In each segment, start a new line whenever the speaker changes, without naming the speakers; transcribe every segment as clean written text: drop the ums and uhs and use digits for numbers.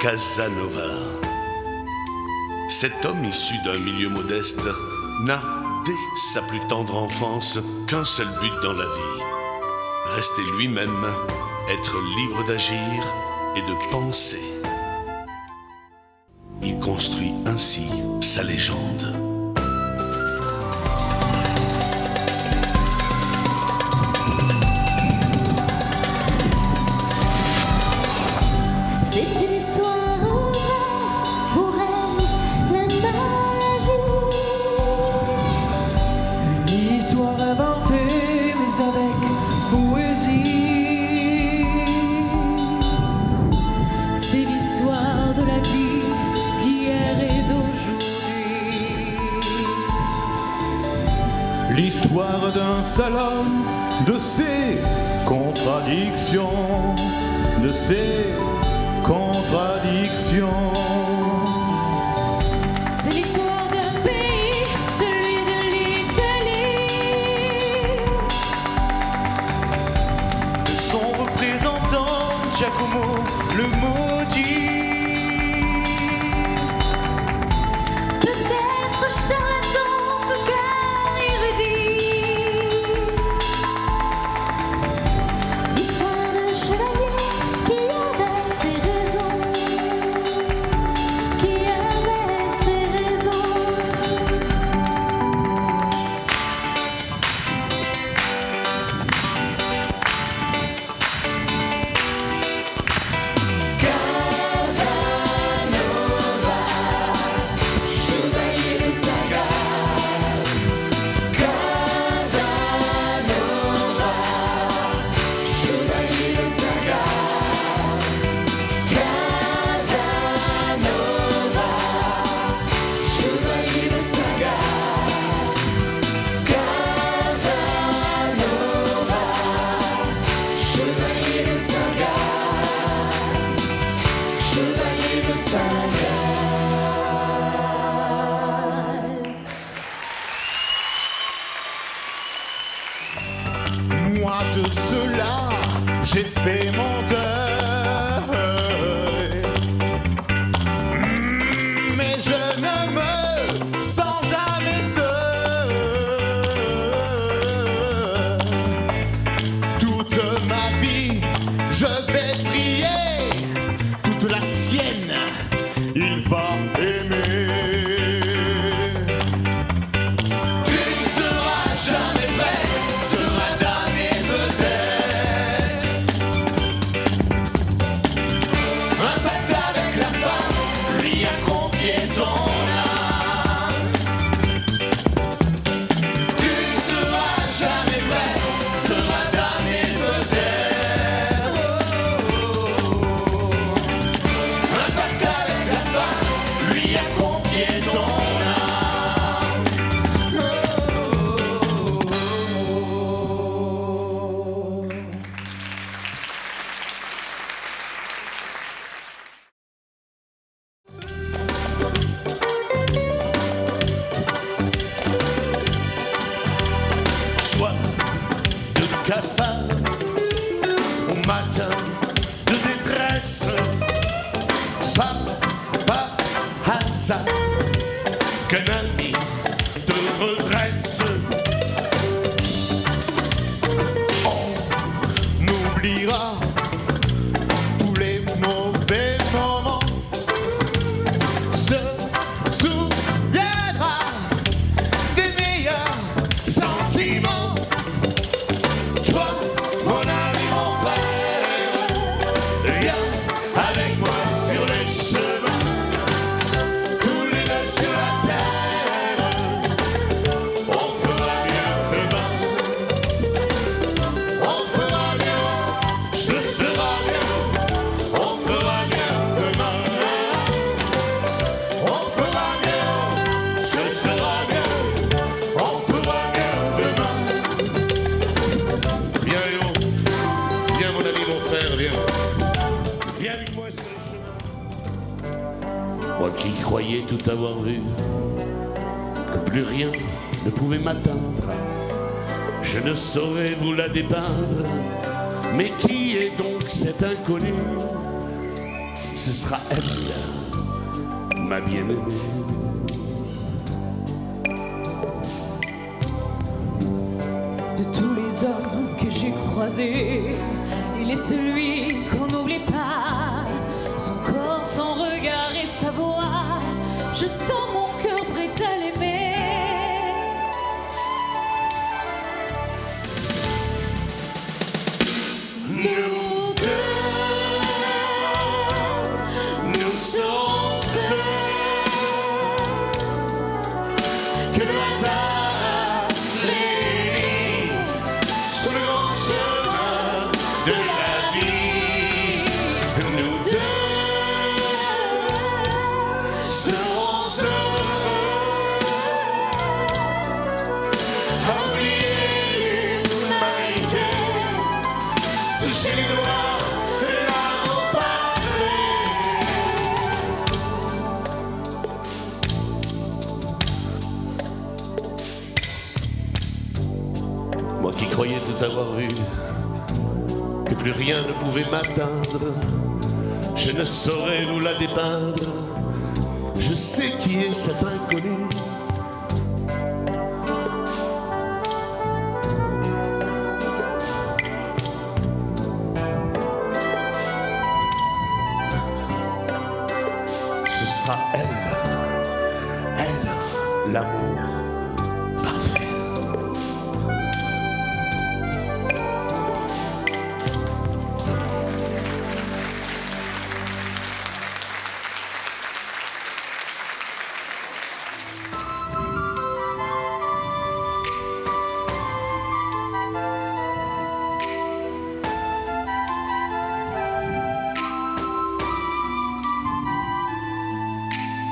Casanova. Cet homme issu d'un milieu modeste n'a, dès sa plus tendre enfance, qu'un seul but dans la vie: rester lui-même, être libre d'agir et de penser. Il construit ainsi sa légende.
C'est une histoire pour elle, la magie.
Une histoire inventée, mais avec poésie.
C'est l'histoire de la vie d'hier et d'aujourd'hui.
L'histoire d'un seul homme, de ses contradictions, de ses contradictions.
C'est l'histoire d'un pays, celui de l'Italie.
De son représentant, Giacomo le maudit.
Peut-être charlatan, en tout cas érudit. L'histoire d'un chevalier qui avait ses raisons, qui avait ses raisons. Chevalier de saga. Casanova, chevalier de saga. Casanova, chevalier de saga. Casanova, chevalier de saga. Chevalier de saga.
Moi de cela, j'ai fait mon deuil. Mais je ne me sens jamais seul. Toute ma vie, je vais prier. Toute la sienne, il va aimer. Tu ne seras jamais prêt, seras damné peut-être. Un pacte avec la femme, lui a confié son âme. Tu ne seras jamais prêt, seras damné peut-être. Un pacte avec la femme, lui a confié son âme.
Soir de cafard au matin de détresse, pas par hasard qu'un ami te redresse. On oubliera tous les mauvais moments, se souviendra des meilleurs sentiments. Toi, mon ami, mon frère, viens avec moi sur les chemins, tous les deux sur la terre. On fera bien demain, on fera bien, ce sera bien, on fera bien demain, on fera bien, ce sera bien, on fera bien demain. Viens Léon, viens mon ami, mon frère, viens. Viens avec moi sur le chemin. Moi qui croyais tout avoir vu, que plus rien ne pouvait m'atteindre, je ne saurais vous la dépeindre. Mais qui est donc cet inconnu, ce sera elle, ma bien-aimée.
De tous les hommes que j'ai croisés, il est celui qu'on n'oublie pas. Son corps, son regard et sa voix, je sens mon cœur prêt à l'aimer. Nous deux,
nous sommes seuls, que le hasard réunit sur le grand chemin de la vie. Nous deux serons heureux à oublier l'humanité, toucher les doigts l'amour parfait. Moi qui croyais tout avoir vu, que plus rien ne pouvait m'atteindre, je ne saurais vous la dépeindre. Je sais qui est cet inconnu. Ce sera elle, l'amour parfait.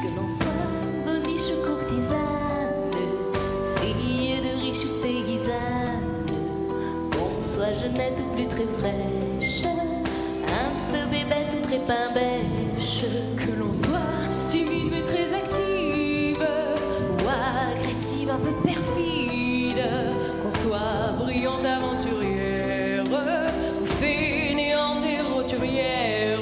que l'on soit boniche ou courtisane, fille de riche ou paysanne, qu'on soit jeunette ou plus très fraîche, un peu bébête ou très pain-bêche, que l'on soit timide mais très active, ou agressive un peu perfide, qu'on soit brillante aventurière, ou fainéante et roturière.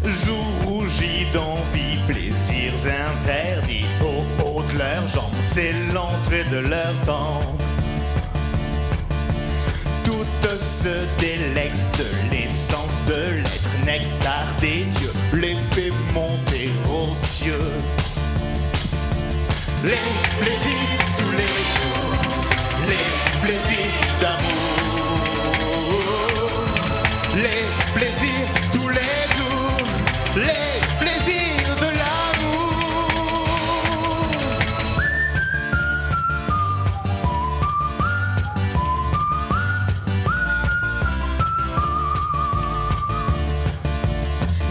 Jour rougis d'envie, plaisirs interdits, au haut de leurs jambes, c'est l'entrée de leur temps. Toutes se délectent de l'essence de l'être, nectar des dieux, les fait monter aux cieux. Les plaisirs tous les jours, les plaisirs d'amour, les plaisirs tous les jours, les plaisirs de l'amour.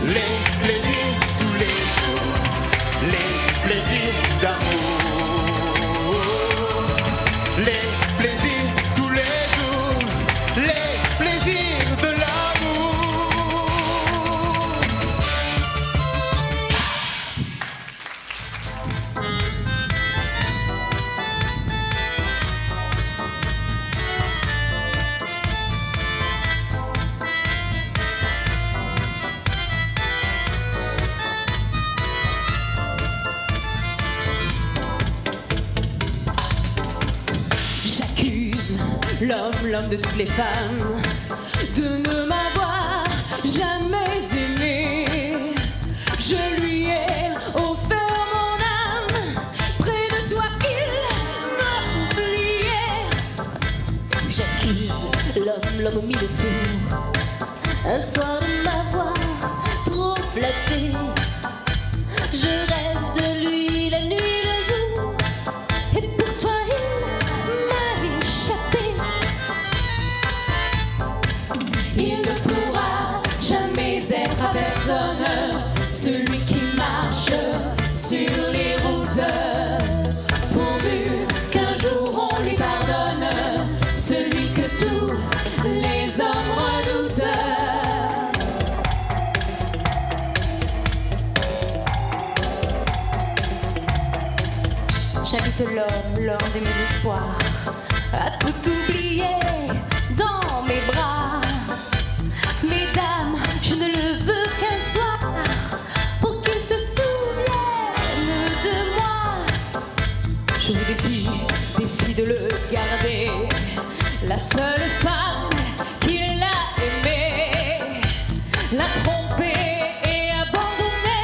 Les plaisirs tous les jours, les plaisirs d'amour, les plaisirs tous les jours, les plaisirs de l'amour.
J'accuse l'homme de toutes les femmes de ne m'avoir jamais aimé. Je lui ai l'homme au mille tours. Un soir de m'avoir trop flatté, je rêve de lui la nuit et le jour. Et pour toi il m'a échappé. Il ne pourra jamais être à personne celui qui marche sur les routes, pourvu qu'un jour on lui pardonne, celui que tous les hommes redoutent. J'habite l'homme de mes espoirs, à tout oublier dans mes bras. Mesdames, je ne le veux qu'un soir, pour qu'il se souvienne de moi. Je vous défie de le garder, la seule femme qu'il a aimée, l'a trompé et abandonné.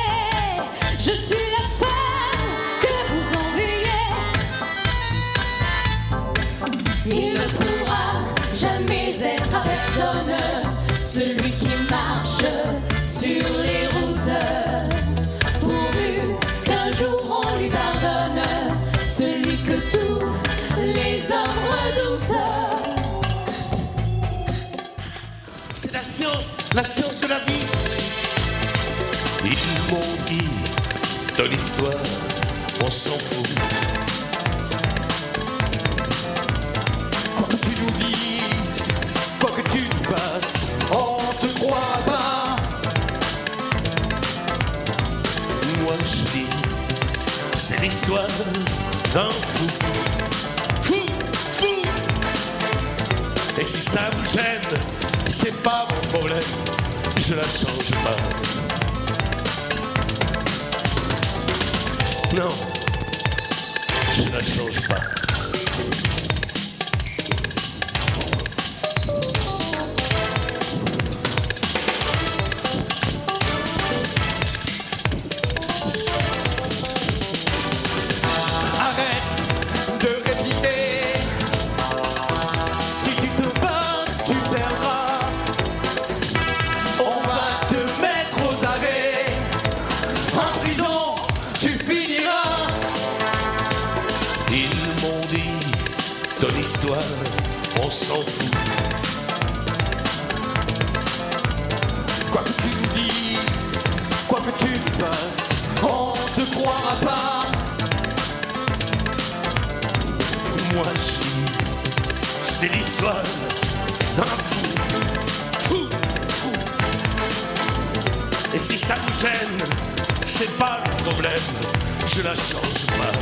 Je suis la femme que vous enviez. Il ne pourra jamais être à personne celui qui marche sur les routes, pourvu qu'un jour on lui pardonne, celui que tous les hommes redoutent.
C'est la science de la vie. Ils m'ont dit, dans l'histoire, on s'en fout. Quoi que tu nous dises, quoi que tu fasses, on te croira pas. Moi je dis, c'est l'histoire d'un fou. Fou, fou. Et si ça vous gêne, c'est pas mon problème, je la change pas. Non, je la change pas. Dans l'histoire, on s'en fout. Quoi que tu nous dises, quoi que tu nous fasses, on te croira pas. Moi je dis, c'est l'histoire d'un fou, fou, fou. Et si ça vous gêne, c'est pas le problème, je la change pas.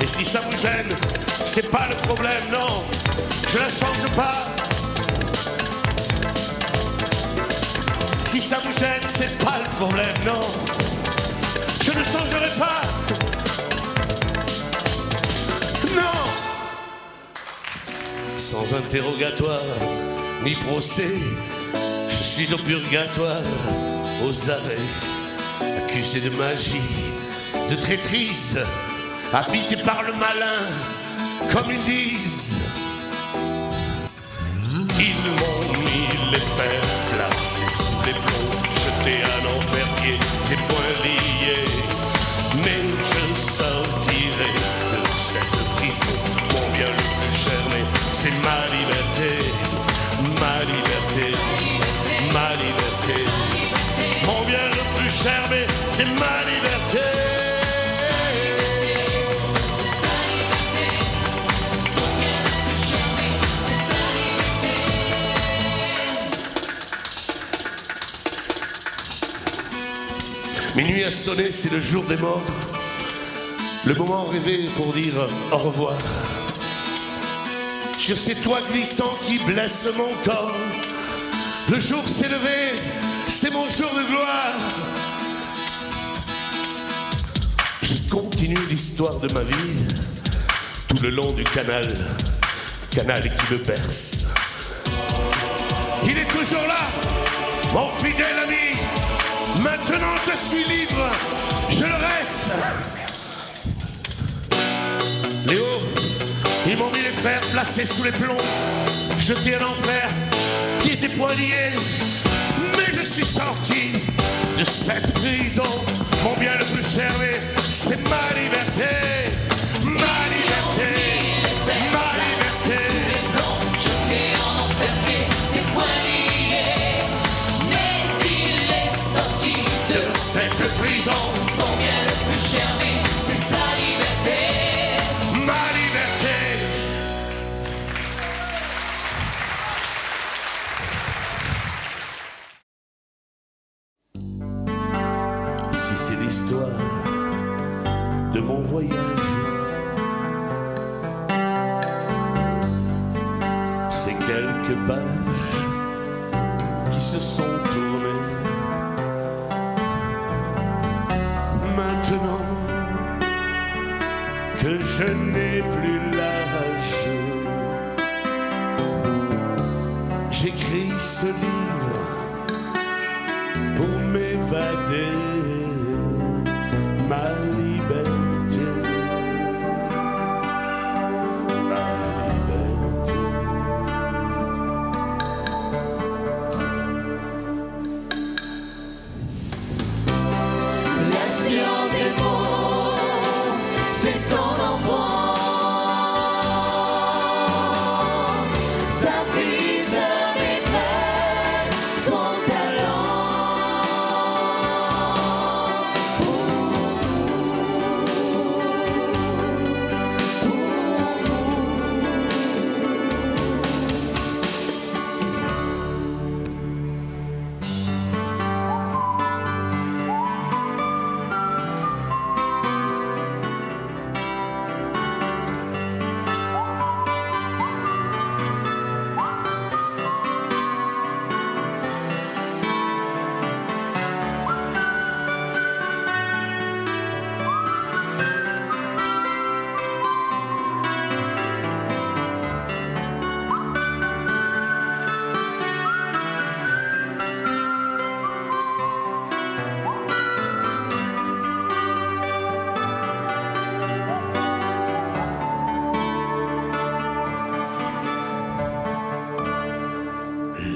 Et si ça vous gêne, c'est pas le problème, non, je la change pas. Si ça vous gêne, c'est pas le problème, non, je ne changerai pas. Non. Sans interrogatoire, ni procès, je suis au purgatoire, aux arrêts, accusé de magie, de traîtrise, habité par le malin, comme ils disent. Ils m'ont mis les fers placés sous les plombs, jeté à l'enverrier, j'ai point lié. Mais je sortirai de cette prison, mon bien le plus cher, mais c'est ma liberté, ma liberté, ma liberté. Mon bien le plus cher, mais c'est ma liberté. Minuit a sonné, c'est le jour des morts, le moment rêvé pour dire au revoir. Sur ces toits glissants qui blessent mon corps, le jour s'est levé, c'est mon jour de gloire. Je continue l'histoire de ma vie, tout le long du canal qui me berce. Il est toujours là, mon fidèle ami. Maintenant je suis libre, je le reste. Léo, Ils m'ont mis les fers placés sous les plombs, jetés en enfer, pieds et poings liés. Mais je suis sorti de cette prison. Mon bien le plus cher, c'est ma liberté. Ma liberté, ma liberté.
Jeté en enfer, ses poings liés. Mais il est sorti
de cette prison.
Son bien le plus cher, c'est sa liberté.
Ma liberté. Si c'est l'histoire de mon voyage, c'est quelques pages qui se sont tournées. Maintenant que je n'ai plus l'âge, j'écris ce livre pour m'évader. Ma liberté, ma liberté.
La science des mots, c'est son enfant. Sa vie, sa maîtresse, son talent.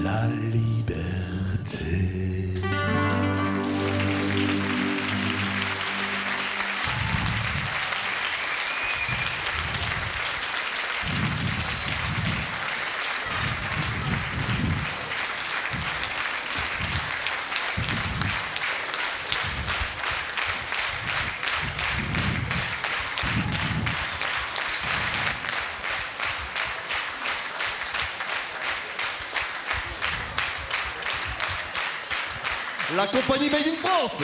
La liberté.
La compagnie Made in France.